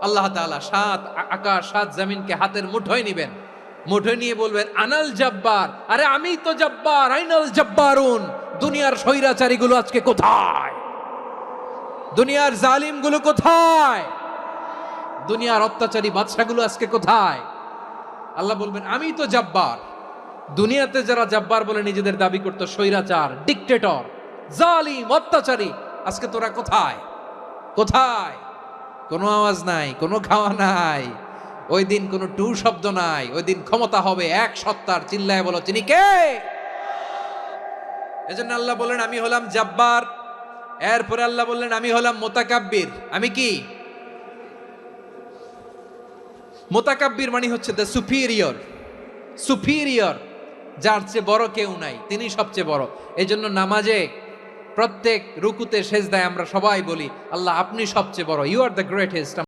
আল্লাহ তাআলা সাত আকাশ সাত জমিনকে হাতের মুঠোয় নিবেন, মুঠোয় নিয়ে বলবেন আনাল জব্বার, আরে আমি তো জব্বার, আইনাল জব্বারুন। দুনিয়ার স্বৈরাচারীগুলো আজকে কোথায়? দুনিয়ার জালিমগুলো কোথায়? দুনিয়ার অত্যাচারী বাদশাগুলো আজকে কোথায়? আল্লাহ বলবেন আমি তো জব্বার। দুনিয়াতে যারা জব্বার বলে নিজেদের দাবি করতো, স্বৈরাচার, ডিক্টেটর, জালিম, অত্যাচারী, আজকে তোরা কোথায়? কোথায়? কোনো আওয়াজ নাই, কোনো খাওয়া নাই, ওই দিন কোনো টু শব্দ নাই। ওই দিন ক্ষমতা হবে এক সত্তার। চিল্লায় বলো তিনি কে? এজন্য আল্লাহ বললেন আমি হলাম জব্বার। এরপরে আল্লাহ বললেন আমি হলাম মুতাকাব্বির। আমি কি? মুতাকাব্বির মানে হচ্ছে দ্য সুপিরিয়র। সুপিরিয়র, যার চেয়ে বড় কেউ নাই, তিনি সবচেয়ে বড়। এজন্য নামাজে প্রত্যেক রুকুতে সেজদায় আমরা সবাই বলি আল্লাহ আপনি সবচেয়ে বড়, ইউ আর দ্য গ্রেটেস্ট।